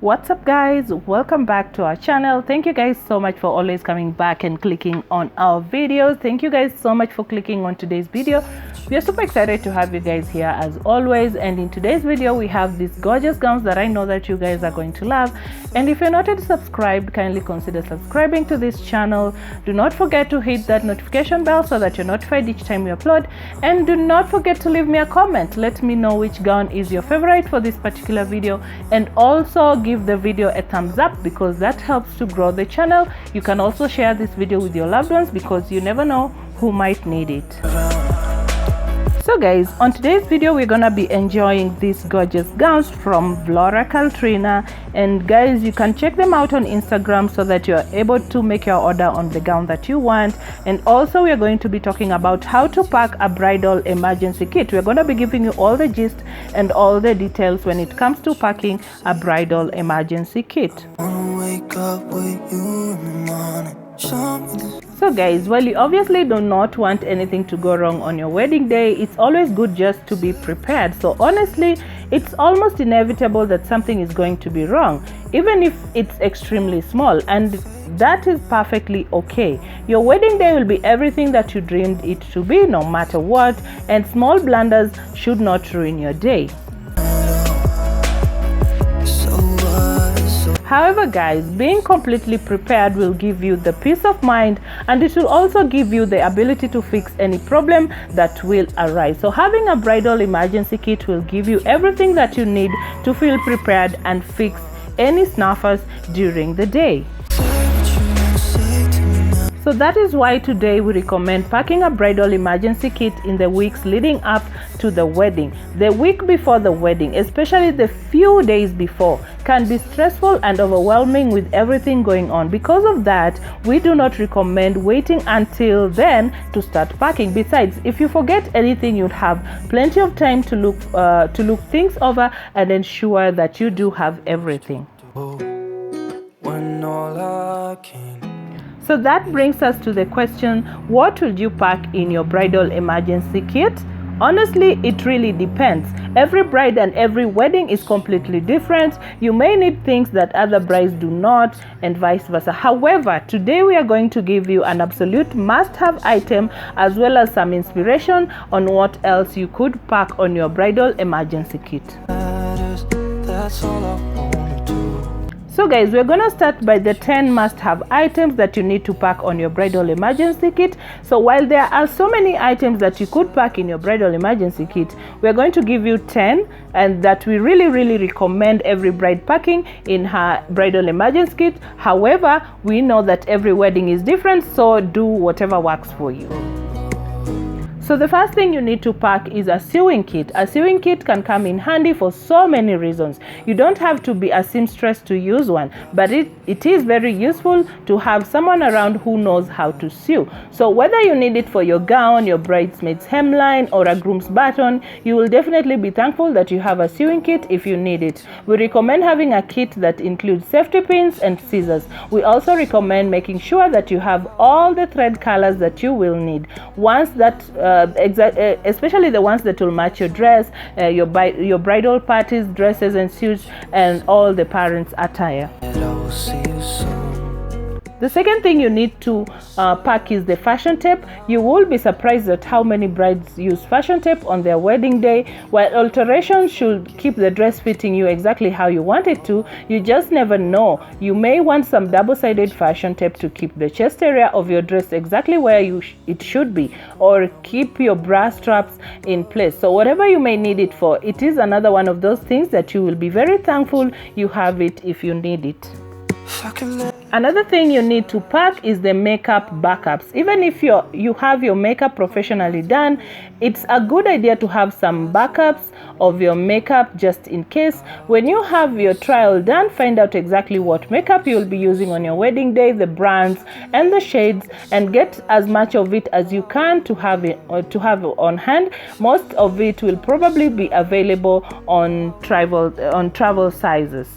What's up guys, welcome back to our channel. Thank you guys so much for always coming back and clicking on our videos. Thank you guys so much for clicking on today's video. We are super excited to have you guys here as always, and in today's video we have these gorgeous gowns that I know that you guys are going to love. And if you're not yet subscribed, kindly consider subscribing to this channel. Do not forget to hit that notification bell so that you're notified each time we upload, and do not forget to leave me a comment. Let me know which gown is your favorite for this particular video, and also give the video a thumbs up because that helps to grow the channel. You can also share this video with your loved ones because you never know who might need it. So guys, on today's video we're gonna be enjoying these gorgeous gowns from Vlora Caltrina, and guys, you can check them out on Instagram so that you're able to make your order on the gown that you want. And also we are going to be talking about how to pack a bridal emergency kit. We're going to be giving you all the gist and all the details when it comes to packing a bridal emergency kit. So guys, while you obviously do not want anything to go wrong on your wedding day, it's always good just to be prepared. So honestly, it's almost inevitable that something is going to be wrong, even if it's extremely small, and that is perfectly okay. Your wedding day will be everything that you dreamed it to be, no matter what, and small blunders should not ruin your day. However guys, being completely prepared will give you the peace of mind, and it will also give you the ability to fix any problem that will arise. So having a bridal emergency kit will give you everything that you need to feel prepared and fix any snuffers during the day. So that is why today we recommend packing a bridal emergency kit in the weeks leading up to the wedding. The week before the wedding, especially the few days before, can be stressful and overwhelming with everything going on. Because of that, we do not recommend waiting until then to start packing. Besides, if you forget anything, you'll have plenty of time to look things over and ensure that you do have everything. So that brings us to the question, what will you pack in your bridal emergency kit? Honestly, it really depends. Every bride and every wedding is completely different. You may need things that other brides do not, and vice versa. However, today we are going to give you an absolute must-have item as well as some inspiration on what else you could pack on your bridal emergency kit. That's all I wanna do. So guys, we're gonna start by the 10 must-have items that you need to pack on your bridal emergency kit. So while there are so many items that you could pack in your bridal emergency kit, we're going to give you 10 and that we really recommend every bride packing in her bridal emergency kit. However, we know that every wedding is different, so do whatever works for you. So the first thing you need to pack is a sewing kit. A sewing kit can come in handy for so many reasons. You don't have to be a seamstress to use one, but it is very useful to have someone around who knows how to sew. So whether you need it for your gown, your bridesmaid's hemline, or a groom's baton, you will definitely be thankful that you have a sewing kit if you need it. We recommend having a kit that includes safety pins and scissors. We also recommend making sure that you have all the thread colors that you will need. Once that especially the ones that will match your dress, your bridal parties, dresses and suits, and all the parents' attire. The second thing you need to pack is the fashion tape. You will be surprised at how many brides use fashion tape on their wedding day. While alterations should keep the dress fitting you exactly how you want it to, you just never know. You may want some double-sided fashion tape to keep the chest area of your dress exactly where it should be, or keep your bra straps in place. So whatever you may need it for, it is another one of those things that you will be very thankful you have it if you need it. Another thing you need to pack is the makeup backups. Even if you have your makeup professionally done, it's a good idea to have some backups of your makeup just in case. When you have your trial done, find out exactly what makeup you'll be using on your wedding day, the brands and the shades, and get as much of it as you can to have on hand. Most of it will probably be available on travel sizes.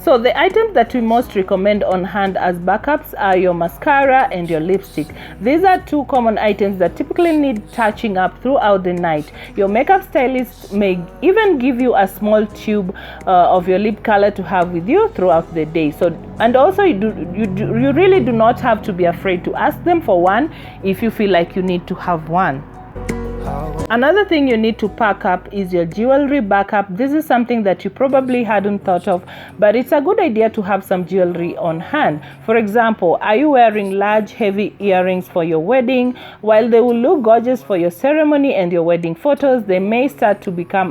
So the items that we most recommend on hand as backups are your mascara and your lipstick. These are two common items that typically need touching up throughout the night. Your makeup stylist may even give you a small tube of your lip color to have with you throughout the day. So, and also you really do not have to be afraid to ask them for one if you feel like you need to have one. Another thing you need to pack up is your jewelry backup. This is something that you probably hadn't thought of, but it's a good idea to have some jewelry on hand. For example, are you wearing large, heavy earrings for your wedding? While they will look gorgeous for your ceremony and your wedding photos, they may start to become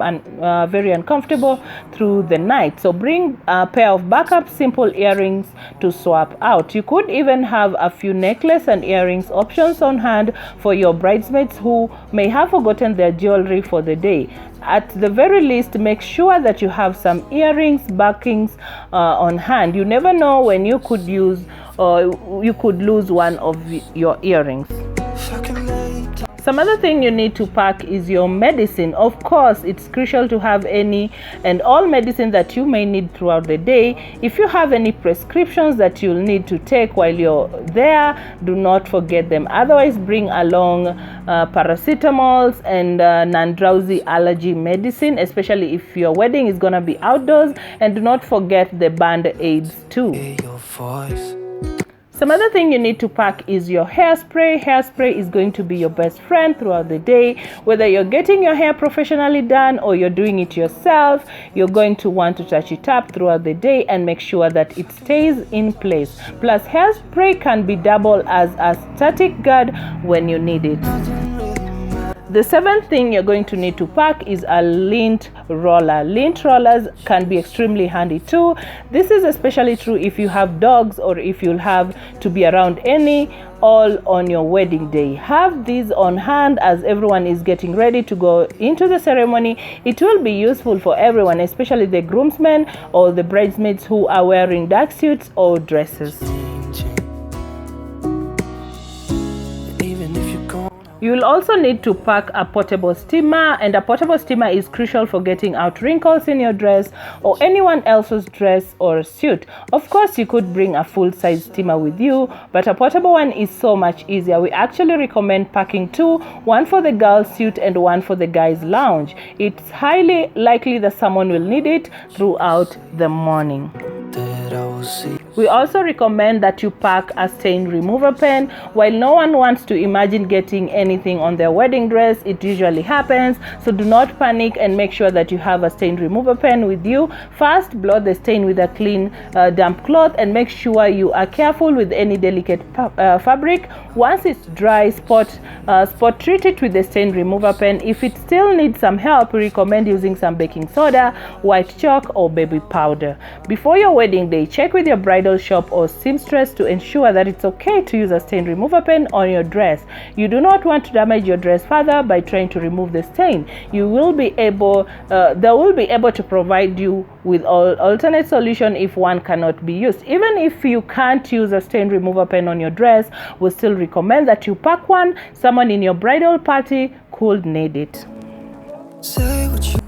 very uncomfortable through the night. So bring a pair of backup simple earrings to swap out. You could even have a few necklace and earrings options on hand for your bridesmaids who may have forgotten their jewelry for the day. At the very least, make sure that you have some earrings, backings on hand. You never know when you could use or you could lose one of your earrings. Some other thing you need to pack is your medicine. Of course, it's crucial to have any and all medicine that you may need throughout the day. If you have any prescriptions that you'll need to take while you're there, do not forget them. Otherwise, bring along paracetamols and non-drowsy allergy medicine, especially if your wedding is gonna be outdoors. And do not forget the band-aids too. Some other thing you need to pack is your hairspray. Hairspray is going to be your best friend throughout the day. Whether you're getting your hair professionally done or you're doing it yourself, you're going to want to touch it up throughout the day and make sure that it stays in place. Plus, hairspray can be double as a static guard when you need it. The seventh thing you're going to need to pack is a lint roller. Lint rollers can be extremely handy too. This is especially true if you have dogs or if you'll have to be around any all on your wedding day. Have these on hand as everyone is getting ready to go into the ceremony. It will be useful for everyone, especially the groomsmen or the bridesmaids who are wearing dark suits or dresses. You will also need to pack a portable steamer, and a portable steamer is crucial for getting out wrinkles in your dress or anyone else's dress or suit. Of course, you could bring a full-size steamer with you, but a portable one is so much easier. We actually recommend packing two, one for the girl's suit and one for the guy's lounge. It's highly likely that someone will need it throughout the morning. We also recommend that you pack a stain remover pen. While no one wants to imagine getting anything on their wedding dress, it usually happens. So do not panic and make sure that you have a stain remover pen with you. First, blot the stain with a clean damp cloth and make sure you are careful with any delicate fabric. Once it's dry, spot treat it with the stain remover pen. If it still needs some help, we recommend using some baking soda, white chalk or baby powder. Before your wedding day, check with your bridal shop or seamstress to ensure that it's okay to use a stain remover pen on your dress. You do not want to damage your dress further by trying to remove the stain. They will be able to provide you with alternate solution if one cannot be used. Even if you can't use a stain remover pen on your dress, we still recommend that you pack one. Someone in your bridal party could need it.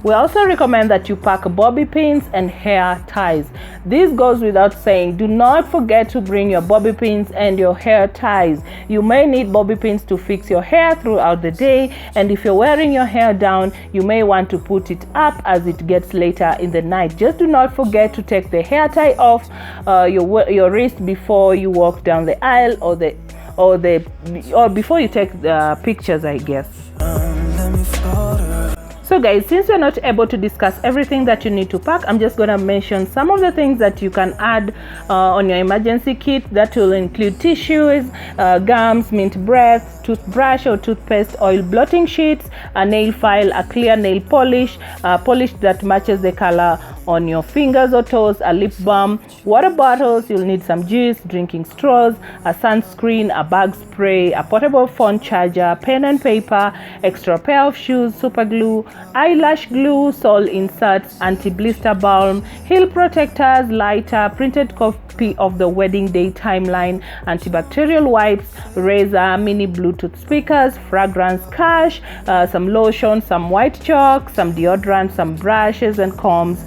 We also recommend that you pack bobby pins and hair ties. This goes without saying. Do not forget to bring your bobby pins and your hair ties. You may need bobby pins to fix your hair throughout the day, and if you're wearing your hair down, you may want to put it up as it gets later in the night. Just do not forget to take the hair tie off your wrist before you walk down the aisle or before you take the pictures, I guess. So guys, since we're not able to discuss everything that you need to pack, I'm just going to mention some of the things that you can add on your emergency kit. That will include tissues, gums, mint breath, toothbrush or toothpaste, oil blotting sheets, a nail file, a clear nail polish, polish that matches the color on your fingers or toes, a lip balm, water bottles. You'll need some juice, drinking straws, a sunscreen, a bag spray, a portable phone charger, pen and paper, extra pair of shoes, super glue, eyelash glue, sole inserts, anti-blister balm, heel protectors, lighter, printed copy of the wedding day timeline, antibacterial wipes, razor, mini Bluetooth speakers, fragrance cache, some lotion, some white chalk, some deodorant, some brushes and combs,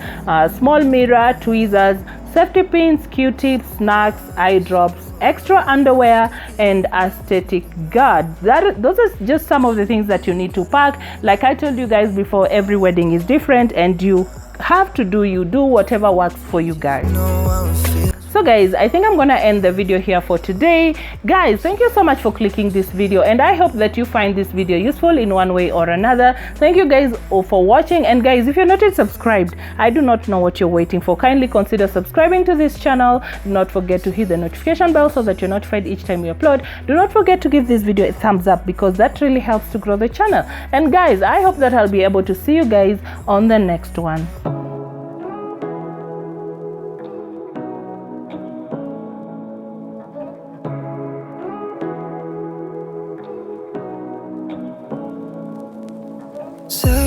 small mirror, tweezers, safety pins, Q-tips, snacks, eye drops, extra underwear, and aesthetic guards. Those are just some of the things that you need to pack. Like I told you guys before, every wedding is different, and you have to do whatever works for you guys. So guys, I think I'm gonna end the video here for today. Guys, thank you so much for clicking this video, and I hope that you find this video useful in one way or another. Thank you guys all for watching, and guys, if you're not yet subscribed, I do not know what you're waiting for. Kindly consider subscribing to this channel. Do not forget to hit the notification bell so that you're notified each time we upload. Do not forget to give this video a thumbs up, because that really helps to grow the channel. And guys, I hope that I'll be able to see you guys on the next one. So